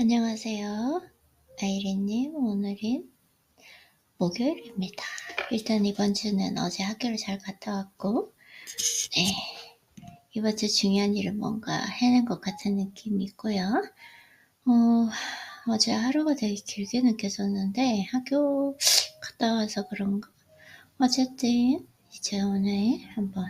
안녕하세요. 아이린님, 오늘은 목요일입니다. 일단 이번 주는 어제 학교를 잘 갔다 왔고, 네, 이번 주 중요한 일을 뭔가 해낸 것 같은 느낌이 있고요. 어제 하루가 되게 길게 느껴졌는데, 학교 갔다 와서 그런가? 어쨌든, 이제 오늘 한번,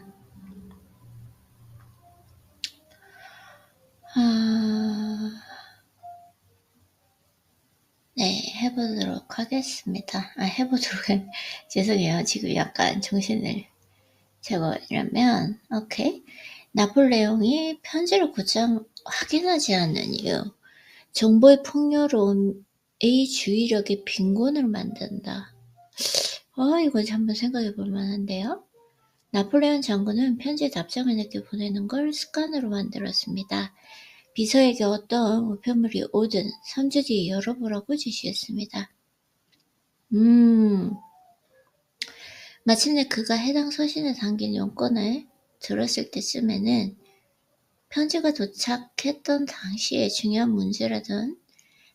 네, 해보도록 하겠습니다. 죄송해요. 지금 약간 정신을 제거하려면, 오케이. 나폴레옹이 편지를 곧장 확인하지 않는 이유. 정보의 풍요로움의 주의력의 빈곤을 만든다. 이거 한번 생각해 볼 만한데요. 나폴레옹 장군은 편지 답장을 내게 보내는 걸 습관으로 만들었습니다. 비서에게 어떤 우편물이 오든 3주 뒤에 열어보라고 지시했습니다. 마침내 그가 해당 서신에 담긴 용건을 들었을 때쯤에는 편지가 도착했던 당시의 중요한 문제라던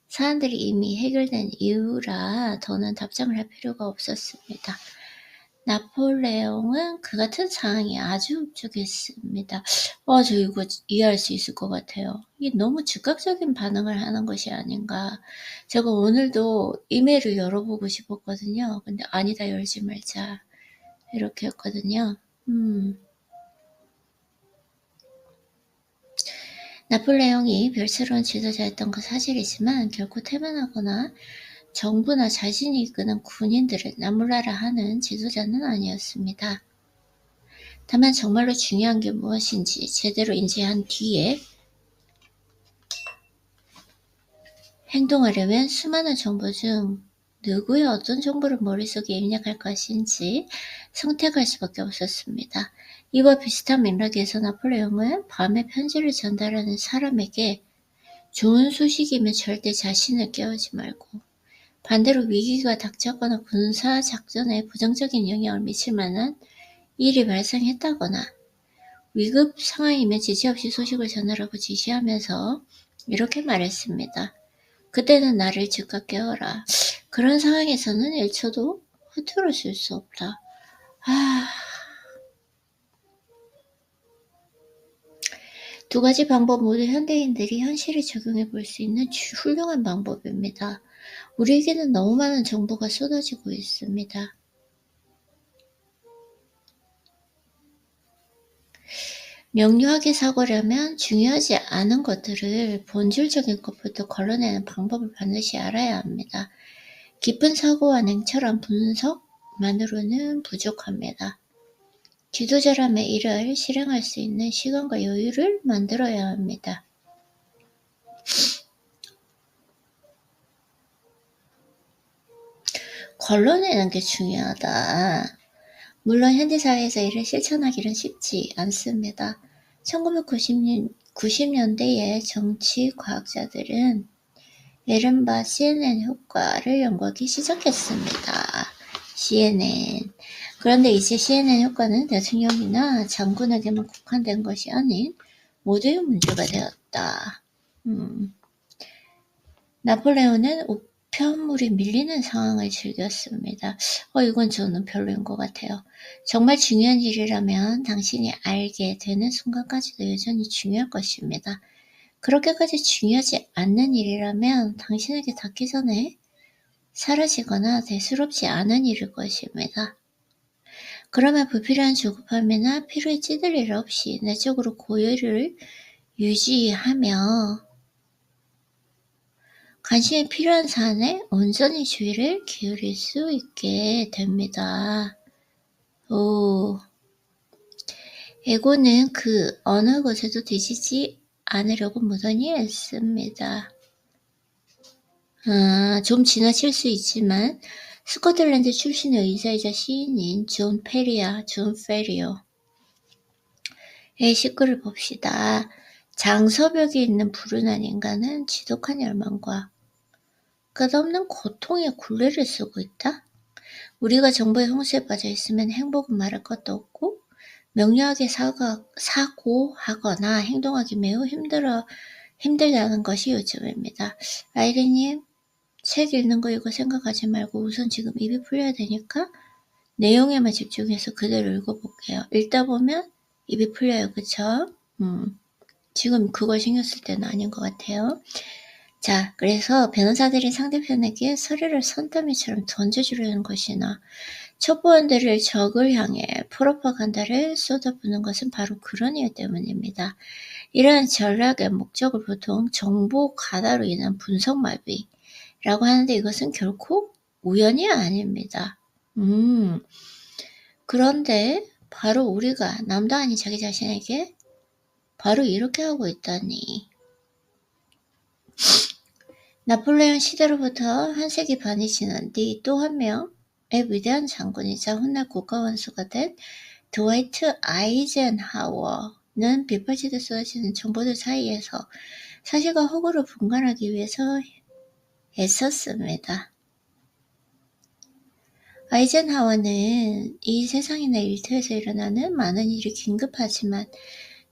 사안들이 이미 해결된 이유라 더는 답장을 할 필요가 없었습니다. 나폴레옹은 그 같은 상황이 아주 흡족했습니다. 저 이거 이해할 수 있을 것 같아요. 이게 너무 즉각적인 반응을 하는 것이 아닌가. 제가 오늘도 이메일을 열어보고 싶었거든요. 근데 아니다, 열지 말자. 이렇게 했거든요. 나폴레옹이 별스러운 지도자였던 건 사실이지만 결코 태만하거나 정부나 자신이 이끄는 군인들을 나무라라 하는 지도자는 아니었습니다. 다만 정말로 중요한 게 무엇인지 제대로 인지한 뒤에 행동하려면 수많은 정보 중 누구의 어떤 정보를 머릿속에 입력할 것인지 선택할 수밖에 없었습니다. 이와 비슷한 맥락에서 나폴레옹은 밤에 편지를 전달하는 사람에게 좋은 소식이면 절대 자신을 깨우지 말고 반대로 위기가 닥쳤거나 군사 작전에 부정적인 영향을 미칠 만한 일이 발생했다거나 위급 상황이면 지체없이 소식을 전하라고 지시하면서 이렇게 말했습니다. 그때는 나를 즉각 깨워라. 그런 상황에서는 1초도 허투루 쓸 수 없다. 두 가지 방법 모두 현대인들이 현실에 적용해 볼 수 있는 훌륭한 방법입니다. 우리에게는 너무 많은 정보가 쏟아지고 있습니다. 명료하게 사고려면 중요하지 않은 것들을 본질적인 것부터 걸러내는 방법을 반드시 알아야 합니다. 깊은 사고와 냉철한 분석만으로는 부족합니다. 지도자라면 이를 실행할 수 있는 시간과 여유를 만들어야 합니다. 걸러내는 게 중요하다. 물론 현대사회에서 이를 실천하기는 쉽지 않습니다. 1990년대에 정치 과학자들은 이른바 CNN 효과를 연구하기 시작했습니다. CNN. 그런데 이제 CNN 효과는 대통령이나 장군에게만 국한된 것이 아닌 모두의 문제가 되었다. 나폴레옹은 우편물이 밀리는 상황을 즐겼습니다. 이건 저는 별로인 것 같아요. 정말 중요한 일이라면 당신이 알게 되는 순간까지도 여전히 중요할 것입니다. 그렇게까지 중요하지 않는 일이라면 당신에게 닿기 전에 사라지거나 대수롭지 않은 일일 것입니다. 그러면 불필요한 조급함이나 피로에 찌들 일 없이 내적으로 고요를 유지하며 관심이 필요한 사안에 온전히 주의를 기울일 수 있게 됩니다. 에고는 그 어느 곳에도 뒤지지 않으려고 무던히 애씁니다. 좀 지나칠 수 있지만 스코틀랜드 출신의 의사이자 시인인 존 페리오의 시글을 봅시다. 장서벽에 있는 불운한 인간은 지독한 열망과 끝없는 고통의 굴레를 쓰고 있다. 우리가 정보의 홍수에 빠져 있으면 행복은 말할 것도 없고 명료하게 사고하거나 행동하기 매우 힘들다는 것이 요점입니다. 아이리님, 책 읽는 거 이거 생각하지 말고 우선 지금 입이 풀려야 되니까 내용에만 집중해서 그대로 읽어볼게요. 읽다 보면 입이 풀려요. 그쵸? 지금 그걸 신경 쓸 때는 아닌 것 같아요. 자, 그래서 변호사들이 상대편에게 서류를 선더미처럼 던져주려는 것이나 첩보원들을 적을 향해 프로파간다를 쏟아부는 것은 바로 그런 이유 때문입니다. 이러한 전략의 목적을 보통 정보 가다로 인한 분석 마비라고 하는데 이것은 결코 우연이 아닙니다. 그런데 바로 우리가 남도 아닌 자기 자신에게 바로 이렇게 하고 있다니. 나폴레옹 시대로부터 한 세기 반이 지난 뒤 또 한 명의 위대한 장군이자 훗날 국가원수가 된 드와이트 아이젠하워는 빗발치듯 쏟아지는 정보들 사이에서 사실과 허구를 분간하기 위해서 애썼습니다. 아이젠하워는 이 세상이나 일터에서 일어나는 많은 일이 긴급하지만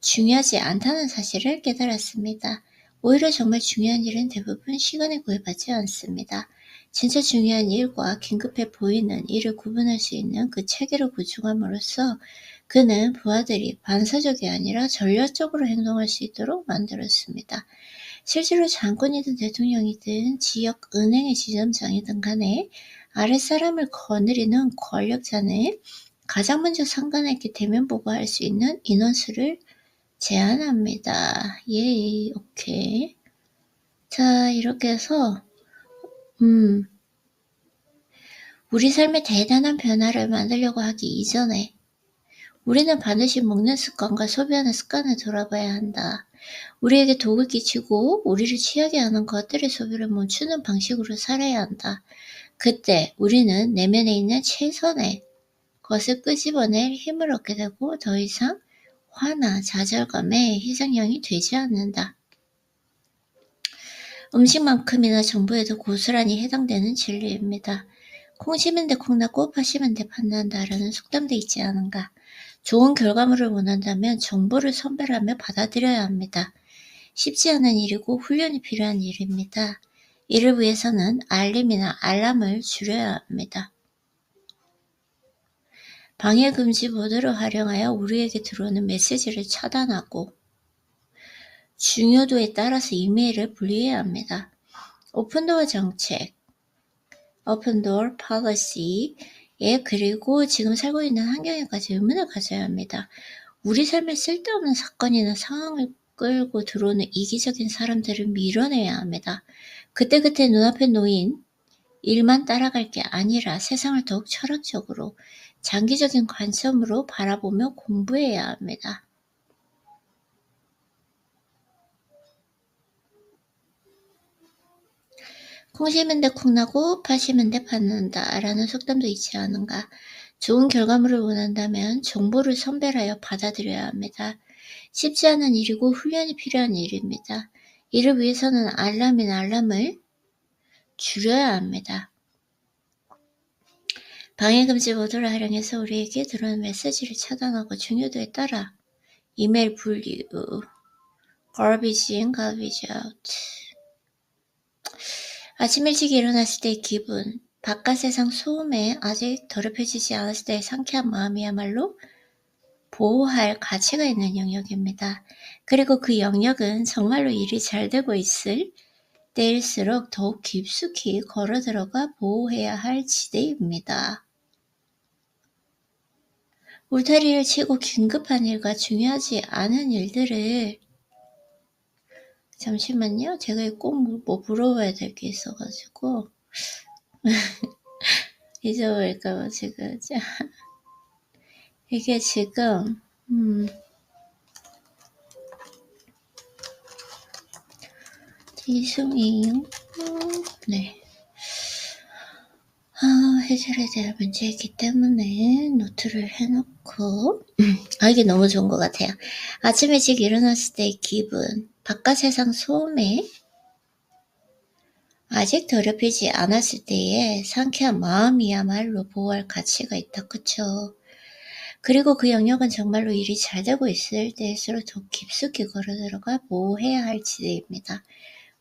중요하지 않다는 사실을 깨달았습니다. 오히려 정말 중요한 일은 대부분 시간에 구애받지 않습니다. 진짜 중요한 일과 긴급해 보이는 일을 구분할 수 있는 그 체계를 구축함으로써 그는 부하들이 반사적이 아니라 전략적으로 행동할 수 있도록 만들었습니다. 실제로 장군이든 대통령이든 지역 은행의 지점장이든 간에 아랫사람을 거느리는 권력자는 가장 먼저 상관에게 대면 보고할 수 있는 인원수를 제한합니다. 예, 오케이. 자, 이렇게 해서 우리 삶에 대단한 변화를 만들려고 하기 이전에 우리는 반드시 먹는 습관과 소비하는 습관을 돌아봐야 한다. 우리에게 독을 끼치고 우리를 취하게 하는 것들의 소비를 멈추는 방식으로 살아야 한다. 그때 우리는 내면에 있는 최선의 것을 끄집어낼 힘을 얻게 되고 더 이상 화나 좌절감의 희생양이 되지 않는다. 음식만큼이나 정보에도 고스란히 해당되는 진리입니다. 콩 심은 데 콩나고 파 심은 데 팥난다라는 속담도 있지 않은가. 좋은 결과물을 원한다면 정보를 선별하며 받아들여야 합니다. 쉽지 않은 일이고 훈련이 필요한 일입니다. 이를 위해서는 알림이나 알람을 줄여야 합니다. 방해금지 모드를 활용하여 우리에게 들어오는 메시지를 차단하고 중요도에 따라서 이메일을 분리해야 합니다. 오픈도어 정책, 오픈도어 policy, 그리고 지금 살고 있는 환경에까지 의문을 가져야 합니다. 우리 삶에 쓸데없는 사건이나 상황을 끌고 들어오는 이기적인 사람들을 밀어내야 합니다. 그때그때 눈앞에 놓인 일만 따라갈 게 아니라 세상을 더욱 철학적으로 장기적인 관점으로 바라보며 공부해야 합니다. 콩 심은 데 콩나고 파 심은 데 팥난다 라는 속담도 있지 않은가. 좋은 결과물을 원한다면 정보를 선별하여 받아들여야 합니다. 쉽지 않은 일이고 훈련이 필요한 일입니다. 이를 위해서는 알람을 줄여야 합니다. 방해금지 모드를 활용해서 우리에게 들어오는 메시지를 차단하고 중요도에 따라 이메일 분류, garbage in, garbage out. 아침 일찍 일어났을 때의 기분, 바깥 세상 소음에 아직 더럽혀지지 않았을 때의 상쾌한 마음이야말로 보호할 가치가 있는 영역입니다. 그리고 그 영역은 정말로 일이 잘 되고 있을 때일수록 더욱 깊숙이 걸어 들어가 보호해야 할 지대입니다. 울타리를 치고 긴급한 일과 중요하지 않은 일들을 잠시만요. 제가 꼭 뭐 물어봐야 될 게 있어가지고 잊어버릴까봐 지금 이게 지금 죄송해요. 네. 해결해야 될 문제이기 때문에 노트를 해놓고 이게 너무 좋은 것 같아요. 아침 일찍 일어났을 때의 기분, 바깥 세상 소음에 아직 더럽히지 않았을 때의 상쾌한 마음이야말로 보호할 가치가 있다. 그쵸? 그리고 그 영역은 정말로 일이 잘 되고 있을 때일수록 더 깊숙이 걸어들어가 뭐 해야 할지입니다.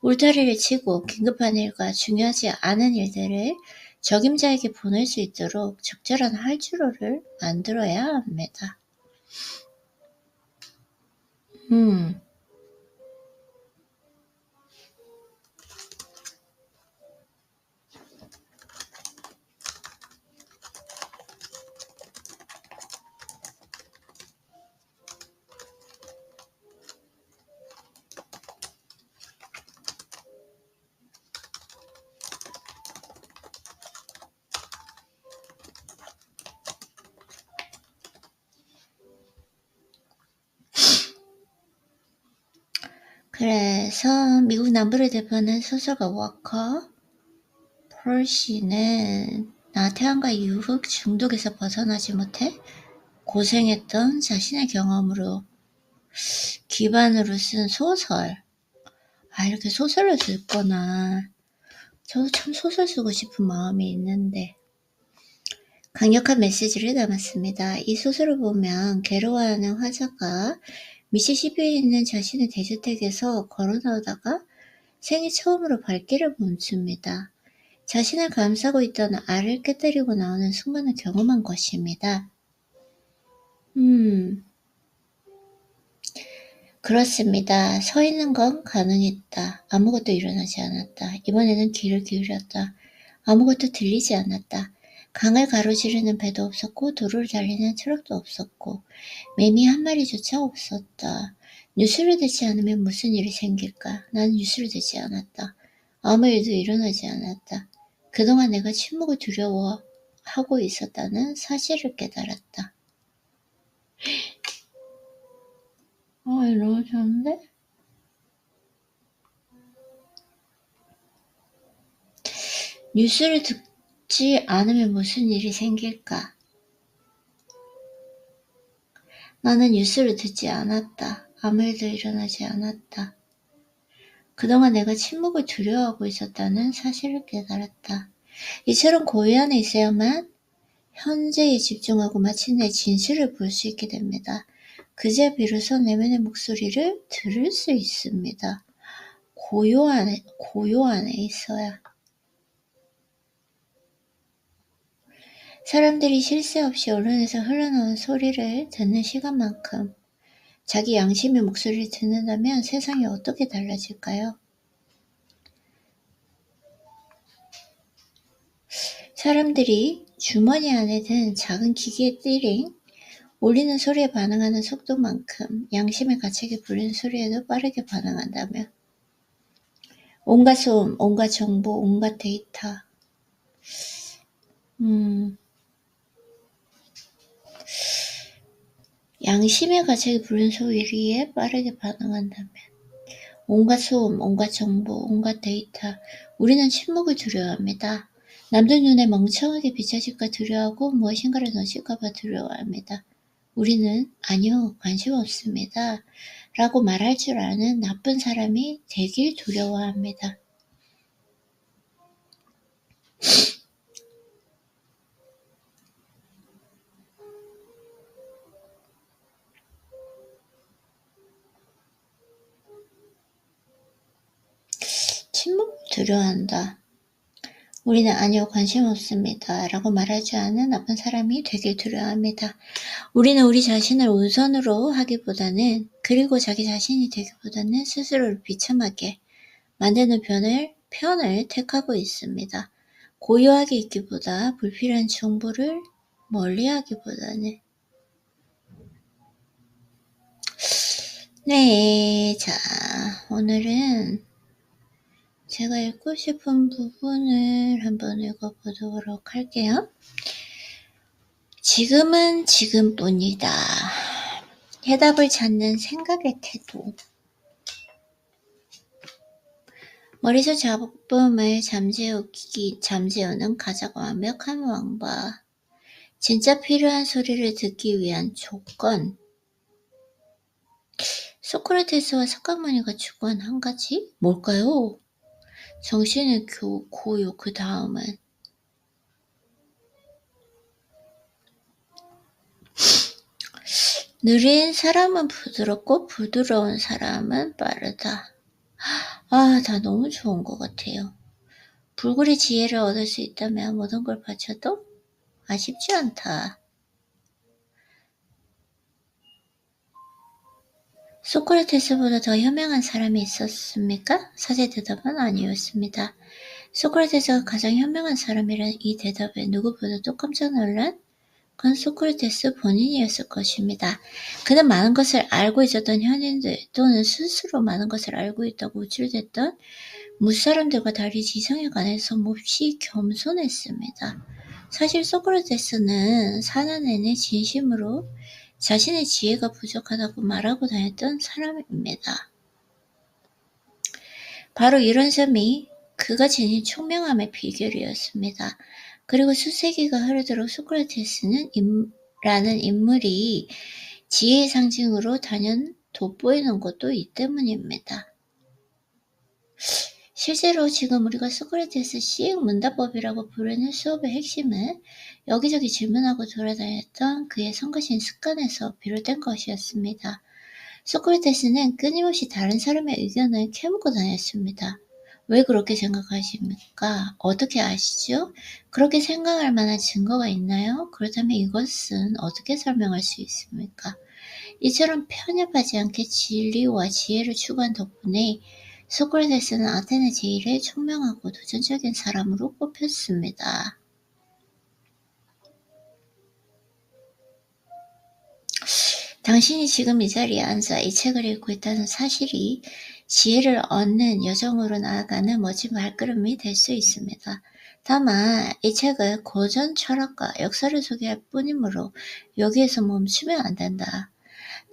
울타리를 치고 긴급한 일과 중요하지 않은 일들을 적임자에게 보낼 수 있도록 적절한 활주로를 만들어야 합니다. 그래서 미국 남부를 대표하는 소설가 워커 폴시는 나태함과 유혹 중독에서 벗어나지 못해 고생했던 자신의 경험으로 기반으로 쓴 소설. 이렇게 소설을 썼구나. 저도 참 소설 쓰고 싶은 마음이 있는데 강력한 메시지를 담았습니다. 이 소설을 보면 괴로워하는 화자가 미시시피에 있는 자신의 대저택에서 걸어나오다가 생애 처음으로 발길을 멈춥니다. 자신을 감싸고 있던 알을 깨뜨리고 나오는 순간을 경험한 것입니다. 그렇습니다. 서 있는 건 가능했다. 아무것도 일어나지 않았다. 이번에는 귀를 기울였다. 아무것도 들리지 않았다. 강을 가로지르는 배도 없었고 도로를 달리는 트럭도 없었고 매미 한 마리조차 없었다. 뉴스를 듣지 않으면 무슨 일이 생길까? 나는 뉴스를 듣지 않았다. 아무 일도 일어나지 않았다. 그동안 내가 침묵을 두려워하고 있었다는 사실을 깨달았다. 이거 너무 좋은데? 뉴스를 듣지 않으면 무슨 일이 생길까? 나는 뉴스를 듣지 않았다. 아무 일도 일어나지 않았다. 그동안 내가 침묵을 두려워하고 있었다는 사실을 깨달았다. 이처럼 고유 안에 있어야만 현재에 집중하고 마침내 진실을 볼 수 있게 됩니다. 그제야 비로소 내면의 목소리를 들을 수 있습니다. 고요 안에 있어야. 사람들이 쉴 새 없이 언론에서 흘러나오는 소리를 듣는 시간만큼 자기 양심의 목소리를 듣는다면 세상이 어떻게 달라질까요? 사람들이 주머니 안에 든 작은 기계의 띠링, 울리는 소리에 반응하는 속도만큼 양심의 가책에 불리는 소리에도 빠르게 반응한다면 온갖 소음, 온갖 정보, 온갖 데이터 양심의 가책에 불리는 소리에 빠르게 반응한다면 온갖 소음, 온갖 정보, 온갖 데이터 우리는 침묵을 두려워합니다. 남들 눈에 멍청하게 비춰질까 두려워하고 무엇인가를 놓칠까 봐 두려워합니다. 우리는 아니요, 관심 없습니다. 라고 말할 줄 아는 나쁜 사람이 되길 두려워합니다. 침묵을 두려워한다. 우리는 아니요, 관심 없습니다. 라고 말할 줄 아는 나쁜 사람이 되길 두려워합니다. 우리는 우리 자신을 우선으로 하기보다는 그리고 자기 자신이 되기보다는 스스로를 비참하게 만드는 편을 택하고 있습니다. 고요하게 있기보다 불필요한 정보를 멀리하기보다는 네, 자, 오늘은 제가 읽고 싶은 부분을 한번 읽어보도록 할게요. 지금은 지금뿐이다. 해답을 찾는 생각의 태도. 머릿속 잡음을 잠재우는 가장 완벽한 방법. 진짜 필요한 소리를 듣기 위한 조건. 소크라테스와 석가모니가 추구한 한 가지? 뭘까요? 정신의 고요, 그 다음은 느린 사람은 부드럽고 부드러운 사람은 빠르다. 아, 다 너무 좋은 것 같아요. 불굴의 지혜를 얻을 수 있다면 모든 걸 바쳐도 아쉽지 않다. 소크라테스보다 더 현명한 사람이 있었습니까? 사제 대답은 아니었습니다. 소크라테스가 가장 현명한 사람이란 이 대답에 누구보다도 깜짝 놀란 건 소크라테스 본인이었을 것입니다. 그는 많은 것을 알고 있었던 현인들 또는 스스로 많은 것을 알고 있다고 우쭐댔던 무사람들과 달리 지성에 관해서 몹시 겸손했습니다. 사실 소크라테스는 사는 내내 진심으로 자신의 지혜가 부족하다고 말하고 다녔던 사람입니다. 바로 이런 점이 그가 지닌 총명함의 비결이었습니다. 그리고 수세기가 흐르도록 소크라테스는 라는 인물이 지혜의 상징으로 단연 돋보이는 것도 이 때문입니다. 실제로 지금 우리가 소크라테스 시익 문답법이라고 부르는 수업의 핵심은 여기저기 질문하고 돌아다녔던 그의 성가신 습관에서 비롯된 것이었습니다. 소크라테스는 끊임없이 다른 사람의 의견을 캐묻고 다녔습니다. 왜 그렇게 생각하십니까? 어떻게 아시죠? 그렇게 생각할 만한 증거가 있나요? 그렇다면 이것은 어떻게 설명할 수 있습니까? 이처럼 편협하지 않게 진리와 지혜를 추구한 덕분에 소크라테스는 아테네 제1의 총명하고 도전적인 사람으로 꼽혔습니다. 당신이 지금 이 자리에 앉아 이 책을 읽고 있다는 사실이 지혜를 얻는 여정으로 나아가는 멋진 발걸음이 될 수 있습니다. 다만 이 책은 고전 철학과 역사를 소개할 뿐이므로 여기에서 멈추면 안 된다.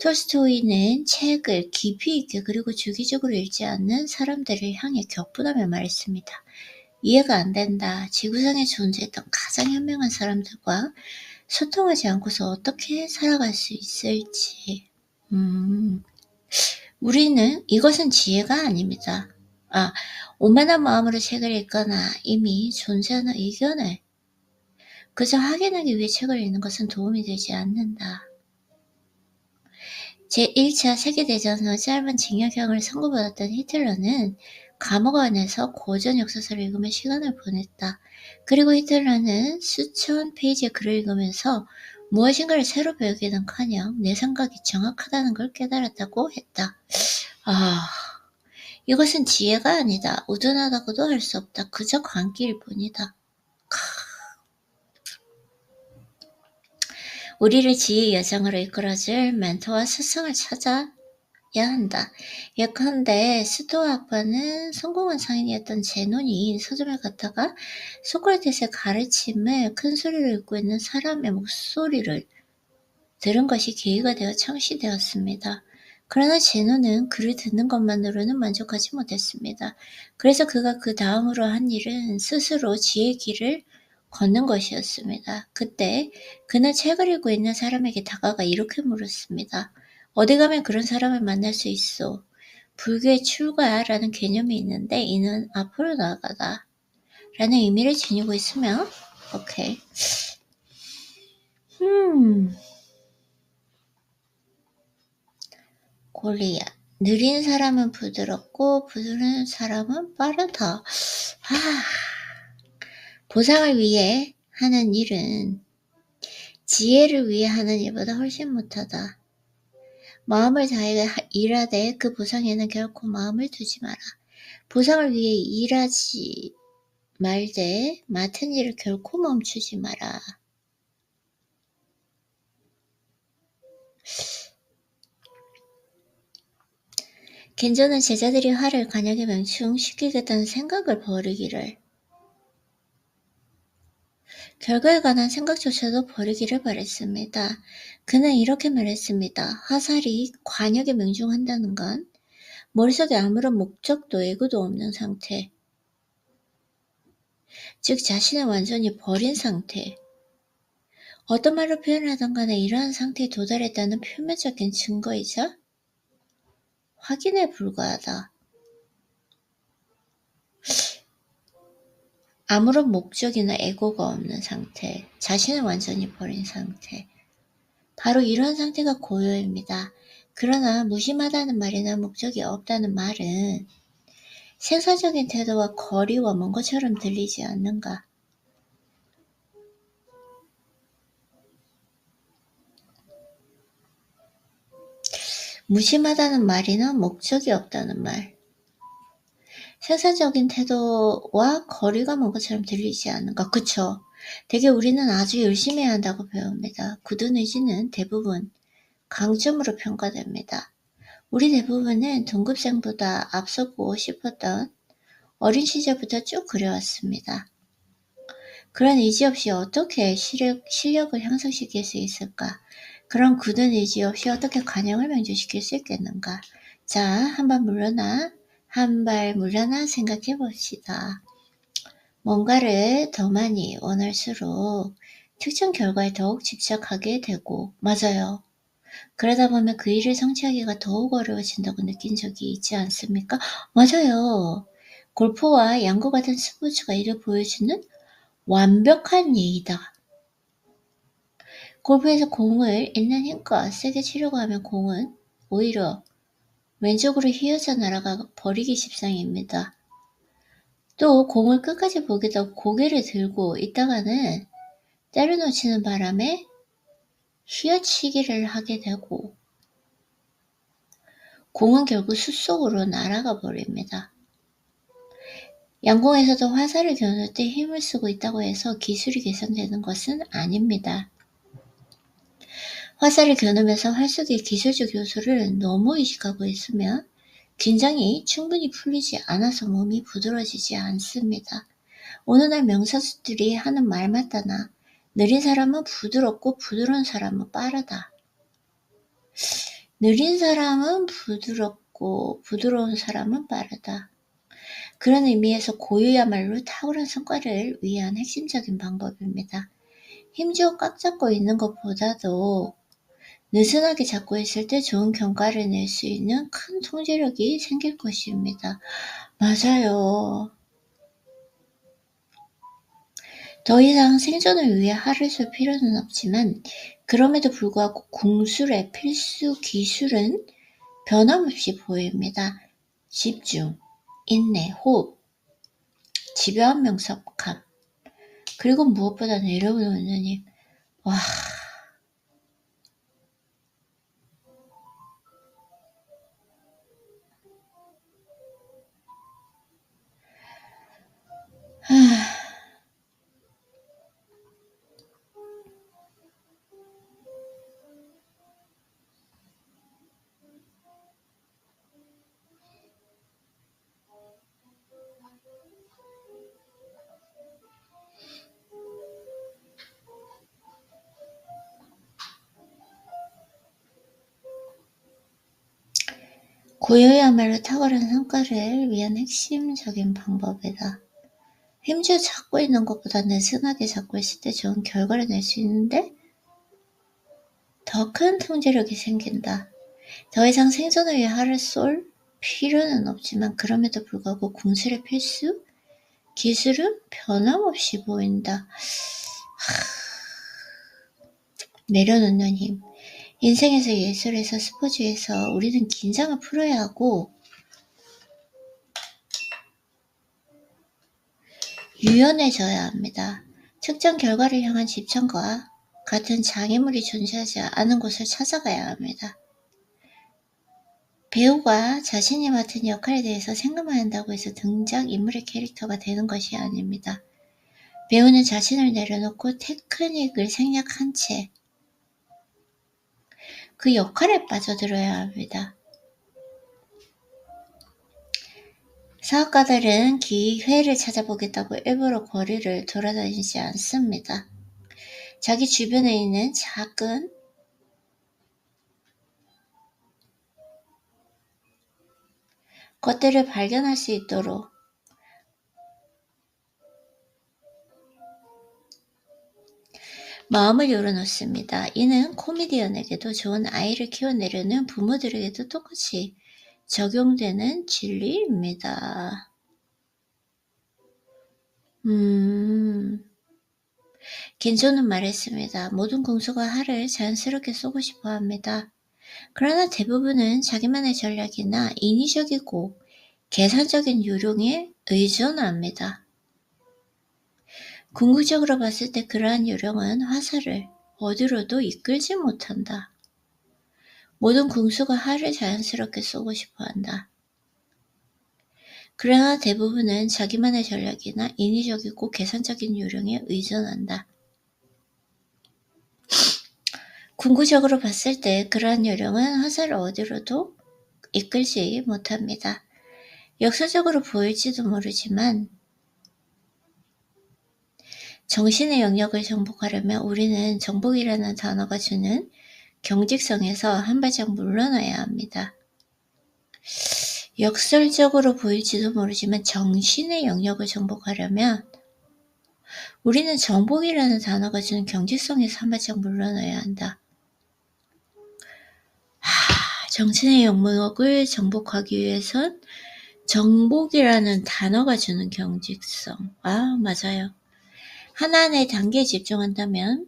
톨스토이는 책을 깊이 있게 그리고 주기적으로 읽지 않는 사람들을 향해 격분하며 말했습니다. 이해가 안 된다. 지구상에 존재했던 가장 현명한 사람들과 소통하지 않고서 어떻게 살아갈 수 있을지. 우리는 이것은 지혜가 아닙니다. 오만한 마음으로 책을 읽거나 이미 존재하는 의견을 그저 확인하기 위해 책을 읽는 것은 도움이 되지 않는다. 제1차 세계대전 후 짧은 징역형을 선고받았던 히틀러는 감옥 안에서 고전 역사서를 읽으며 시간을 보냈다. 그리고 히틀러는 수천 페이지의 글을 읽으면서 무엇인가를 새로 배우기는커녕 내 생각이 정확하다는 걸 깨달았다고 했다. 이것은 지혜가 아니다. 우둔하다고도 할 수 없다. 그저 광기일 뿐이다. 우리를 지혜의 여정으로 이끌어줄 멘토와 스승을 찾아야 한다. 예컨대 스토아 학파는 성공한 상인이었던 제논이 서점에 갔다가 소크라테스의 가르침을 큰 소리로 읽고 있는 사람의 목소리를 들은 것이 계기가 되어 창시되었습니다. 그러나 제논은 글을 듣는 것만으로는 만족하지 못했습니다. 그래서 그가 그 다음으로 한 일은 스스로 지혜의 길을 걷는 것이었습니다. 그때 그는 책을 읽고 있는 사람에게 다가가 이렇게 물었습니다. 어디 가면 그런 사람을 만날 수 있어? 불교의 출가라는 개념이 있는데 이는 앞으로 나아가다 라는 의미를 지니고 있으며 오케이. 골리앗. 느린 사람은 부드럽고 부드러운 사람은 빠르다. 보상을 위해 하는 일은 지혜를 위해 하는 일보다 훨씬 못하다. 마음을 다해 일하되 그 보상에는 결코 마음을 두지 마라. 보상을 위해 일하지 말되 맡은 일을 결코 멈추지 마라. 겐조는 제자들이 화를 간역에 명중시키겠다는 생각을 버리기를 결과에 관한 생각조차도 버리기를 바랬습니다. 그는 이렇게 말했습니다. 화살이 관역에 명중한다는 건 머릿속에 아무런 목적도 애고도 없는 상태, 즉 자신을 완전히 버린 상태, 어떤 말로 표현하던 간에 이러한 상태에 도달했다는 표면적인 증거이자 확인에 불과하다. 아무런 목적이나 애고가 없는 상태, 자신을 완전히 버린 상태. 바로 이런 상태가 고요입니다. 그러나 무심하다는 말이나 목적이 없다는 말은 생산적인 태도와 거리와 먼 것처럼 들리지 않는가? 무심하다는 말이나 목적이 없다는 말. 생산적인 태도와 거리가 먼 것처럼 들리지 않는가? 그쵸? 되게 우리는 아주 열심히 해야 한다고 배웁니다. 굳은 의지는 대부분 강점으로 평가됩니다. 우리 대부분은 동급생보다 앞서고 싶었던 어린 시절부터 쭉 그래왔습니다. 그런 의지 없이 어떻게 실력을 향상시킬 수 있을까? 그런 굳은 의지 없이 어떻게 관용을 명조시킬 수 있겠는가? 자, 한 발 물러나 생각해 봅시다. 뭔가를 더 많이 원할수록 특정 결과에 더욱 집착하게 되고, 맞아요. 그러다 보면 그 일을 성취하기가 더욱 어려워진다고 느낀 적이 있지 않습니까? 맞아요. 골프와 양구 같은 스포츠가 이를 보여주는 완벽한 예이다. 골프에서 공을 있는 힘껏 세게 치려고 하면 공은 오히려 왼쪽으로 휘어져 날아가 버리기 십상입니다. 또 공을 끝까지 보겠다고 고개를 들고 있다가는 때려놓치는 바람에 휘어치기를 하게 되고 공은 결국 숲속으로 날아가 버립니다. 양궁에서도 화살을 겨눌 때 힘을 쓰고 있다고 해서 기술이 개선되는 것은 아닙니다. 화살을 겨누면서 활 속의 기술적 요소를 너무 의식하고 있으면 긴장이 충분히 풀리지 않아서 몸이 부드러워지지 않습니다. 어느 날 명사수들이 하는 말 맞다나 느린 사람은 부드럽고 부드러운 사람은 빠르다. 느린 사람은 부드럽고 부드러운 사람은 빠르다. 그런 의미에서 고유야말로 탁월한 성과를 위한 핵심적인 방법입니다. 힘주어 꽉 잡고 있는 것보다도 느슨하게 잡고 있을 때 좋은 경과를 낼 수 있는 큰 통제력이 생길 것입니다. 맞아요. 더 이상 생존을 위해 할을 쓸 필요는 없지만 그럼에도 불구하고 궁술의 필수 기술은 변함없이 보입니다. 집중, 인내, 호흡, 집요한 명석함, 그리고 무엇보다 내려오는 힘. 와, 고요야말로 탁월한 성과를 위한 핵심적인 방법이다. 힘주어 잡고 있는 것보다 느슨하게 잡고 있을 때 좋은 결과를 낼 수 있는데 더 큰 통제력이 생긴다. 더 이상 생존을 위해 할을 쏠 필요는 없지만 그럼에도 불구하고 궁술의 필수 기술은 변함없이 보인다. 내려놓는 힘. 인생에서 예술에서 스포츠에서 우리는 긴장을 풀어야 하고 유연해져야 합니다. 특정 결과를 향한 집착과 같은 장애물이 존재하지 않은 곳을 찾아가야 합니다. 배우가 자신이 맡은 역할에 대해서 생각만 한다고 해서 등장인물의 캐릭터가 되는 것이 아닙니다. 배우는 자신을 내려놓고 테크닉을 생략한 채 그 역할에 빠져들어야 합니다. 사업가들은 기회를 찾아보겠다고 일부러 거리를 돌아다니지 않습니다. 자기 주변에 있는 작은 것들을 발견할 수 있도록 마음을 열어놓습니다. 이는 코미디언에게도 좋은 아이를 키워내려는 부모들에게도 똑같이 적용되는 진리입니다. 겐조는 말했습니다. 모든 궁수가 활을 자연스럽게 쏘고 싶어 합니다. 그러나 대부분은 자기만의 전략이나 인위적이고 계산적인 요령에 의존합니다. 궁극적으로 봤을 때 그러한 요령은 화살을 어디로도 이끌지 못한다. 모든 궁수가 활을 자연스럽게 쏘고 싶어 한다. 그러나 대부분은 자기만의 전략이나 인위적이고 계산적인 요령에 의존한다. 궁극적으로 봤을 때 그러한 요령은 화살을 어디로도 이끌지 못합니다. 역사적으로 보일지도 모르지만 정신의 영역을 정복하려면 우리는 정복이라는 단어가 주는 경직성에서 한 발짝 물러나야 합니다. 역설적으로 보일지도 모르지만 정신의 영역을 정복하려면 우리는 정복이라는 단어가 주는 경직성에서 한 발짝 물러나야 한다. 정신의 영역을 정복하기 위해선 정복이라는 단어가 주는 경직성. 맞아요. 하나하나의 단계에 집중한다면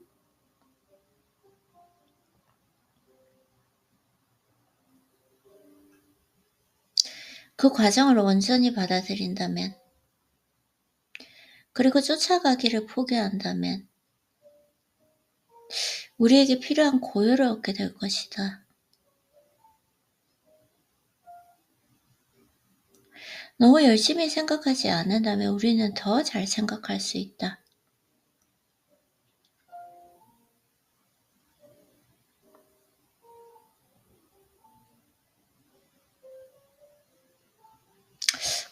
그 과정을 온전히 받아들인다면 그리고 쫓아가기를 포기한다면 우리에게 필요한 고요를 얻게 될 것이다. 너무 열심히 생각하지 않는다면 우리는 더 잘 생각할 수 있다.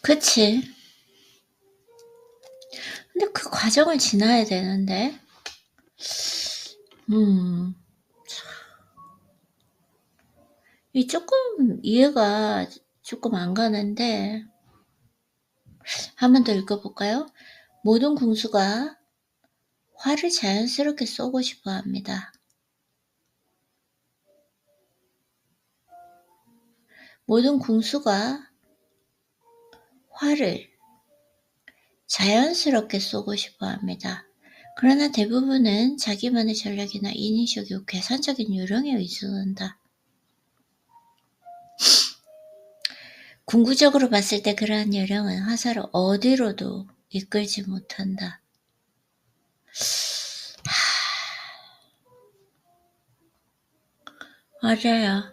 그치? 근데 그 과정을 지나야 되는데 이 조금 이해가 조금 안 가는데 한 번 더 읽어볼까요? 모든 궁수가 활을 자연스럽게 쏘고 싶어 합니다. 모든 궁수가 활을 자연스럽게 쏘고 싶어 합니다. 그러나 대부분은 자기만의 전략이나 인위적이고 계산적인 요령에 의존한다. 궁극적으로 봤을 때 그러한 요령은 화살을 어디로도 이끌지 못한다. 맞아요.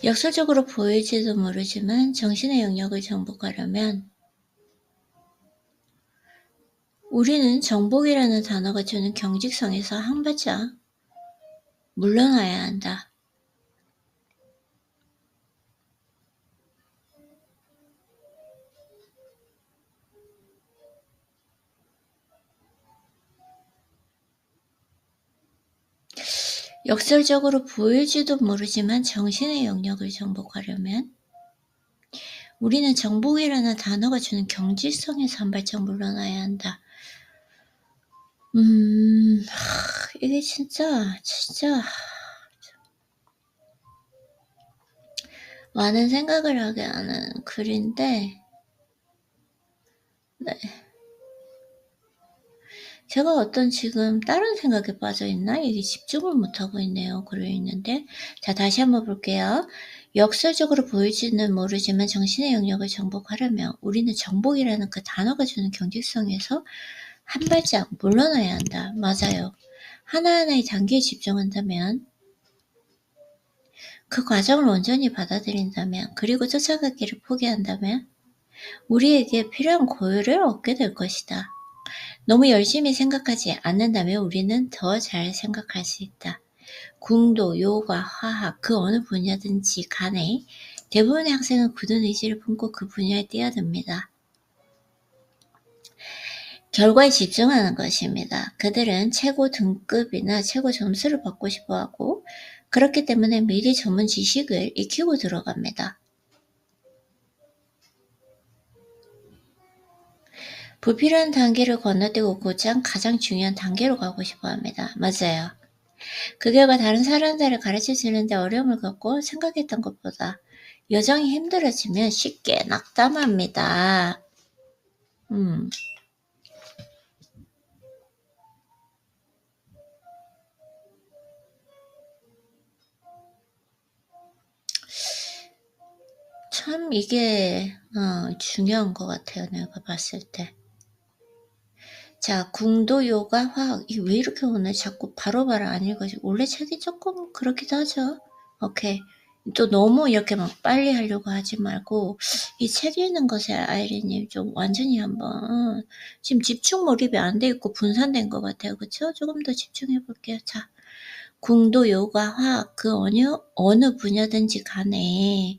역설적으로 보일지도 모르지만 정신의 영역을 정복하려면 우리는 정복이라는 단어가 주는 경직성에서 한 발짝 물러나야 한다. 역설적으로 보일지도 모르지만 정신의 영역을 정복하려면 우리는 정복이라는 단어가 주는 경직성에서 한 발짝 물러나야 한다. 이게 진짜 많은 생각을 하게 하는 글인데 네. 제가 어떤 지금 다른 생각에 빠져있나? 이게 집중을 못하고 있네요. 글을 읽는데. 자, 다시 한번 볼게요. 역설적으로 보일지는 모르지만 정신의 영역을 정복하려면 우리는 정복이라는 그 단어가 주는 경직성에서 한 발짝 물러나야 한다. 맞아요. 하나하나의 단계에 집중한다면 그 과정을 온전히 받아들인다면 그리고 쫓아가기를 포기한다면 우리에게 필요한 고유를 얻게 될 것이다. 너무 열심히 생각하지 않는다면 우리는 더 잘 생각할 수 있다. 궁도, 요가, 화학, 그 어느 분야든지 간에 대부분의 학생은 굳은 의지를 품고 그 분야에 뛰어듭니다. 결과에 집중하는 것입니다. 그들은 최고 등급이나 최고 점수를 받고 싶어하고 그렇기 때문에 미리 전문 지식을 익히고 들어갑니다. 불필요한 단계를 건너뛰고 곧장 가장 중요한 단계로 가고 싶어 합니다. 맞아요. 그 결과 다른 사람들을 가르쳐 주는데 어려움을 겪고 생각했던 것보다 여정이 힘들어지면 쉽게 낙담합니다. 음. 참 이게 중요한 것 같아요. 내가 봤을 때. 자, 궁도, 요가, 화학. 이게 왜 이렇게 오늘 자꾸 바로바로 안 읽어지고. 원래 책이 조금 그렇기도 하죠. 오케이. 또 너무 이렇게 막 빨리 하려고 하지 말고 이 책 읽는 것에 아이린님 좀 완전히 한번 지금 집중 몰입이 안 돼 있고 분산된 것 같아요. 그쵸? 조금 더 집중해 볼게요. 자, 궁도, 요가, 화학 그 어느 분야든지 간에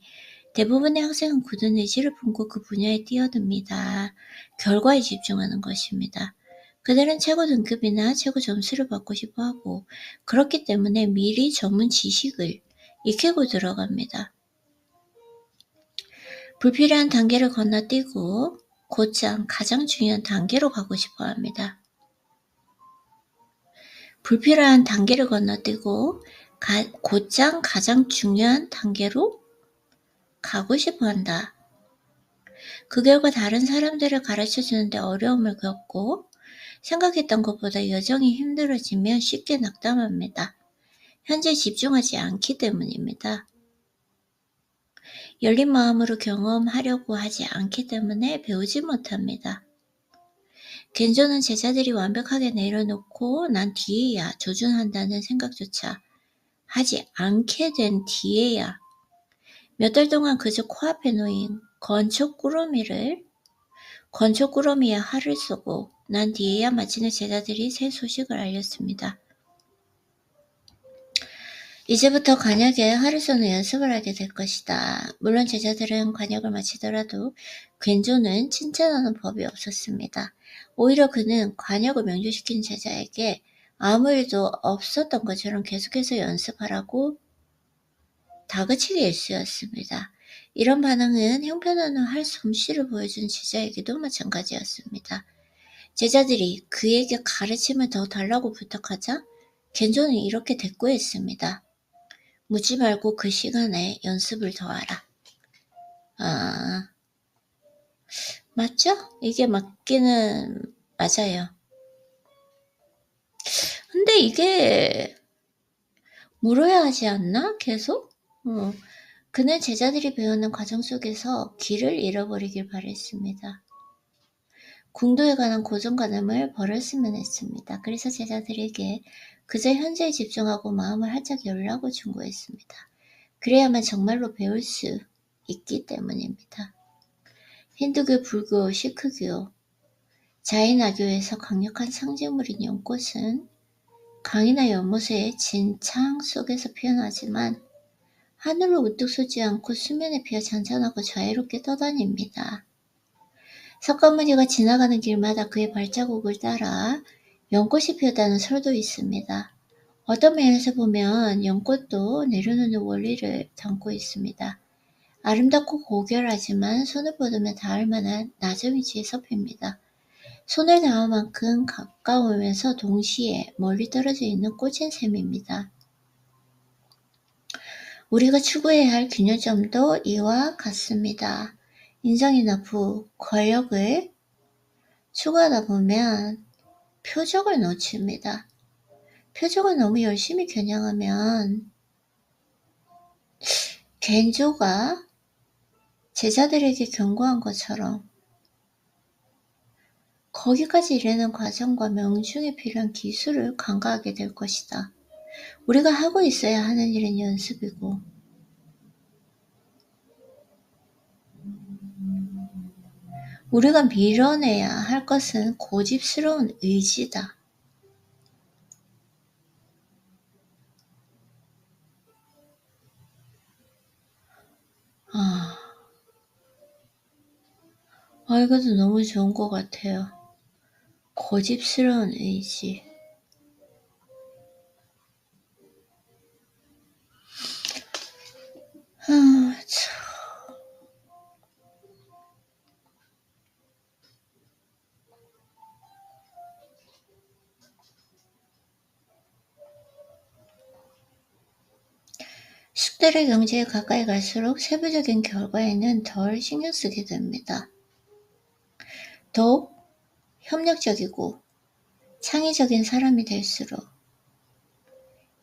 대부분의 학생은 굳은 의지를 품고 그 분야에 뛰어듭니다. 결과에 집중하는 것입니다. 그들은 최고 등급이나 최고 점수를 받고 싶어 하고 그렇기 때문에 미리 전문 지식을 익히고 들어갑니다. 불필요한 단계를 건너뛰고 곧장 가장 중요한 단계로 가고 싶어 합니다. 불필요한 단계를 건너뛰고 곧장 가장 중요한 단계로 가고 싶어 한다. 그 결과 다른 사람들을 가르쳐 주는데 어려움을 겪고 생각했던 것보다 여정이 힘들어지면 쉽게 낙담합니다. 현재 집중하지 않기 때문입니다. 열린 마음으로 경험하려고 하지 않기 때문에 배우지 못합니다. 겐조는 제자들이 완벽하게 내려놓고 난 뒤에야 조준한다는 생각조차 하지 않게 된 뒤에야 몇 달 동안 그저 코앞에 놓인 건초꾸러미에 활을 쏘고 난 뒤에야 마침내 제자들이 새 소식을 알렸습니다. 이제부터 관역에 활을 쏘는 연습을 하게 될 것이다. 물론 제자들은 관역을 마치더라도 겐조는 칭찬하는 법이 없었습니다. 오히려 그는 관역을 명조시킨 제자에게 아무 일도 없었던 것처럼 계속해서 연습하라고 다그치게 일쑤였습니다. 이런 반응은 형편없는 활 솜씨를 보여준 제자에게도 마찬가지였습니다. 제자들이 그에게 가르침을 더 달라고 부탁하자 겐조는 이렇게 대꾸했습니다. 묻지 말고 그 시간에 연습을 더 하라. 아, 맞죠? 이게 맞기는 맞아요. 근데 이게 물어야 하지 않나? 계속? 그는 제자들이 배우는 과정 속에서 길을 잃어버리길 바랬습니다. 궁도에 관한 고정관념을 버렸으면 했습니다. 그래서 제자들에게 그저 현재에 집중하고 마음을 활짝 열라고 충고했습니다. 그래야만 정말로 배울 수 있기 때문입니다. 힌두교, 불교, 시크교, 자이나교에서 강력한 상징물인 연꽃은 강이나 연못의 진창 속에서 피어나지만 하늘로 우뚝 솟지 않고 수면에 피어 잔잔하고 자유롭게 떠다닙니다. 석가모니가 지나가는 길마다 그의 발자국을 따라 연꽃이 피었다는 설도 있습니다. 어떤 면에서 보면 연꽃도 내려놓는 원리를 담고 있습니다. 아름답고 고결하지만 손을 뻗으면 닿을 만한 낮은 위치에서 핍니다. 손을 닿을 만큼 가까우면서 동시에 멀리 떨어져 있는 꽃인 셈입니다. 우리가 추구해야 할 균형점도 이와 같습니다. 인성이나 부, 권력을 추구하다 보면 표적을 놓칩니다. 표적을 너무 열심히 겨냥하면 겐조가 제자들에게 경고한 것처럼 거기까지 이르는 과정과 명중에 필요한 기술을 간과하게 될 것이다. 우리가 하고 있어야 하는 일은 연습이고 우리가 밀어내야 할 것은 고집스러운 의지다. 이것도 너무 좋은 것 같아요. 고집스러운 의지. 참. 숙달의 경지에 가까이 갈수록 세부적인 결과에는 덜 신경 쓰게 됩니다. 더욱 협력적이고 창의적인 사람이 될수록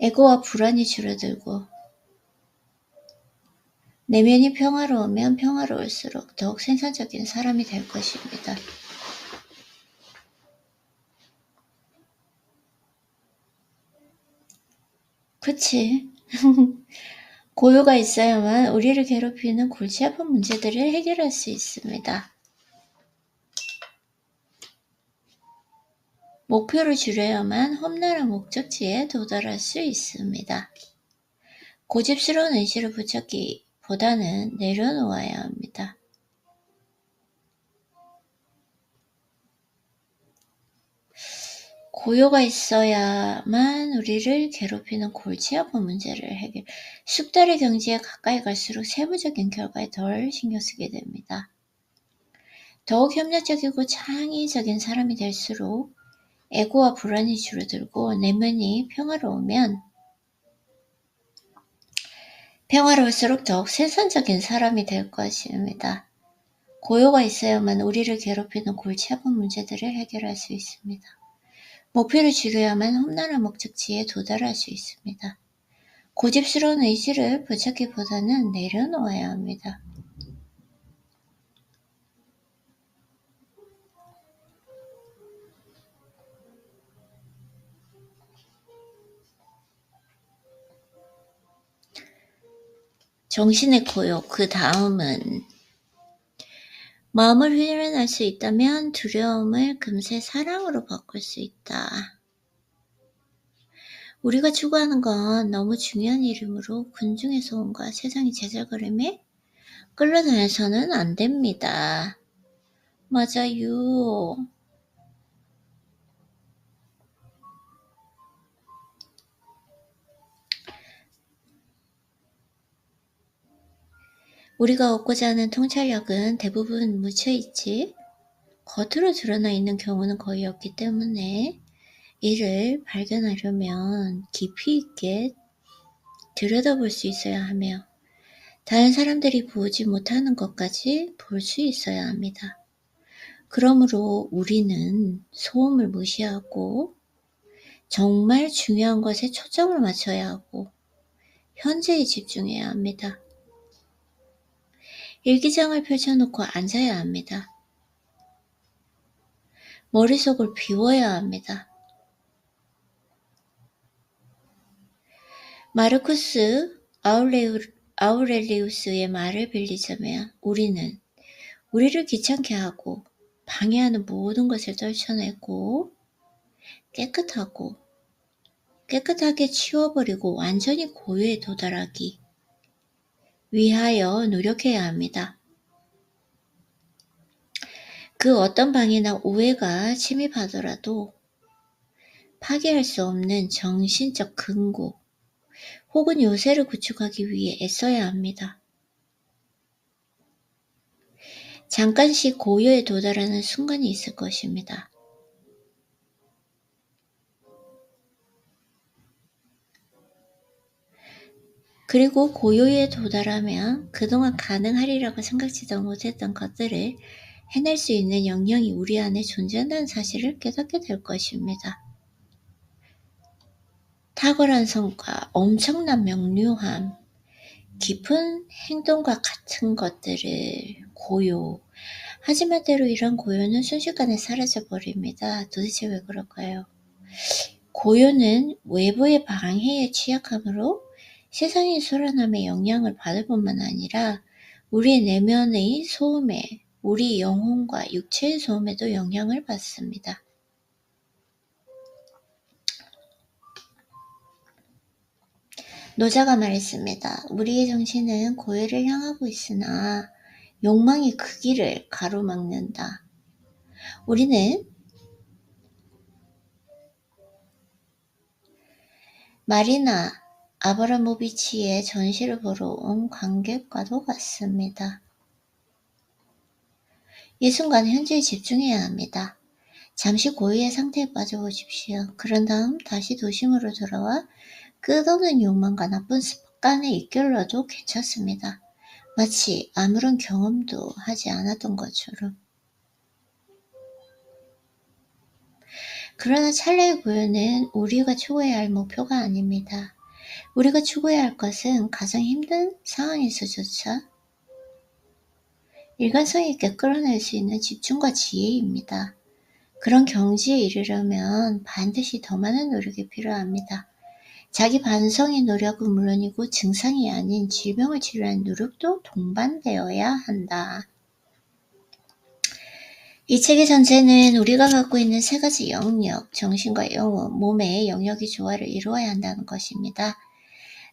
에고와 불안이 줄어들고 내면이 평화로우면 평화로울수록 더욱 생산적인 사람이 될 것입니다. 그치? 고요가 있어야만 우리를 괴롭히는 골치 아픈 문제들을 해결할 수 있습니다. 목표를 줄여야만 험난한 목적지에 도달할 수 있습니다. 고집스러운 의지를 붙잡기보다는 내려놓아야 합니다. 고요가 있어야만 우리를 괴롭히는 골치 아픈 문제를 숙달의 경지에 가까이 갈수록 세부적인 결과에 덜 신경 쓰게 됩니다. 더욱 협력적이고 창의적인 사람이 될수록 에고와 불안이 줄어들고 내면이 평화로울수록 더욱 생산적인 사람이 될 것입니다. 고요가 있어야만 우리를 괴롭히는 골치 아픈 문제들을 해결할 수 있습니다. 목표를 줄여야만 험난한 목적지에 도달할 수 있습니다. 고집스러운 의지를 붙잡기보다는 내려놓아야 합니다. 정신의 고요, 그 다음은 마음을 휴대할 수 있다면 두려움을 금세 사랑으로 바꿀 수 있다. 우리가 추구하는 건 너무 중요한 이름으로 군중의 소음과 세상의 제잘거림에 끌려다녀서는 안 됩니다. 맞아요. 우리가 얻고자 하는 통찰력은 대부분 묻혀있지 겉으로 드러나 있는 경우는 거의 없기 때문에 이를 발견하려면 깊이 있게 들여다볼 수 있어야 하며 다른 사람들이 보지 못하는 것까지 볼 수 있어야 합니다. 그러므로 우리는 소음을 무시하고 정말 중요한 것에 초점을 맞춰야 하고 현재에 집중해야 합니다. 일기장을 펼쳐놓고 앉아야 합니다. 머릿속을 비워야 합니다. 마르쿠스 아우렐리우스의 말을 빌리자면 우리는 우리를 귀찮게 하고 방해하는 모든 것을 떨쳐내고 깨끗하게 치워버리고 완전히 고요에 도달하기 위하여 노력해야 합니다. 그 어떤 방해나 오해가 침입하더라도 파괴할 수 없는 정신적 근고 혹은 요새를 구축하기 위해 애써야 합니다. 잠깐씩 고요에 도달하는 순간이 있을 것입니다. 그리고 고요에 도달하면 그동안 가능하리라고 생각지도 못했던 것들을 해낼 수 있는 영역이 우리 안에 존재한다는 사실을 깨닫게 될 것입니다. 탁월한 성과, 엄청난 명료함, 깊은 행동과 같은 것들을 고요. 하지만 때로 이런 고요는 순식간에 사라져버립니다. 도대체 왜 그럴까요? 고요는 외부의 방해에 취약하므로 세상의 소란함에 영향을 받을 뿐만 아니라 우리 내면의 소음에, 우리 영혼과 육체의 소음에도 영향을 받습니다. 노자가 말했습니다. 우리의 정신은 고요를 향하고 있으나 욕망이 그 길을 가로막는다. 우리는 마리나 아브라모비치의 전시를 보러 온 관객과도 같습니다. 이 순간 현재에 집중해야 합니다. 잠시 고요의 상태에 빠져보십시오. 그런 다음 다시 도심으로 돌아와 끝없는 욕망과 나쁜 습관 약간의 입결로도 괜찮습니다. 마치 아무런 경험도 하지 않았던 것처럼. 그러나 찰나의 고요는 우리가 추구해야 할 목표가 아닙니다. 우리가 추구해야 할 것은 가장 힘든 상황에서조차 일관성 있게 끌어낼 수 있는 집중과 지혜입니다. 그런 경지에 이르려면 반드시 더 많은 노력이 필요합니다. 자기 반성의 노력은 물론이고 증상이 아닌 질병을 치료하는 노력도 동반되어야 한다. 이 책의 전체는 우리가 갖고 있는 세 가지 영역, 정신과 영혼, 몸의 영역이 조화를 이루어야 한다는 것입니다.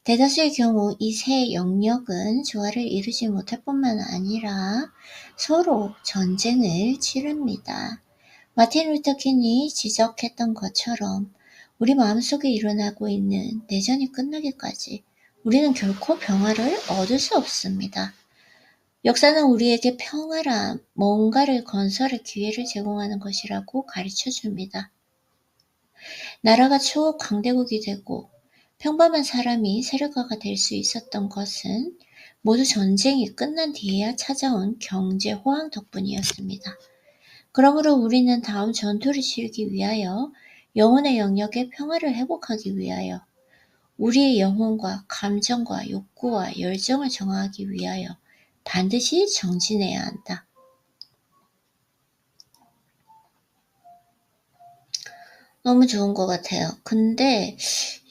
대다수의 경우 이 세 영역은 조화를 이루지 못할 뿐만 아니라 서로 전쟁을 치릅니다. 마틴 루터 킹이 지적했던 것처럼 우리 마음속에 일어나고 있는 내전이 끝나기까지 우리는 결코 평화를 얻을 수 없습니다. 역사는 우리에게 평화라 뭔가를 건설할 기회를 제공하는 것이라고 가르쳐줍니다. 나라가 추후 강대국이 되고 평범한 사람이 세력가가 될 수 있었던 것은 모두 전쟁이 끝난 뒤에야 찾아온 경제 호황 덕분이었습니다. 그러므로 우리는 다음 전투를 치르기 위하여 영혼의 영역의 평화를 회복하기 위하여 우리의 영혼과 감정과 욕구와 열정을 정화하기 위하여 반드시 정진해야 한다. 너무 좋은 것 같아요. 근데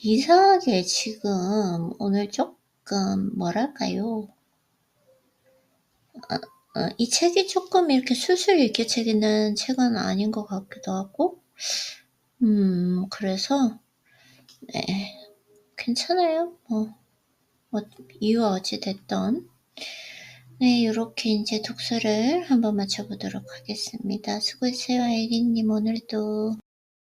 이상하게 지금 오늘 조금 뭐랄까요? 이 책이 조금 이렇게 술술 읽게 책이는 책은 아닌 것 같기도 하고 그래서 네, 괜찮아요. 이유가 어찌됐던 네, 요렇게 이제 독서를 한번 마쳐보도록 하겠습니다. 수고했어요, 아이린님 오늘도.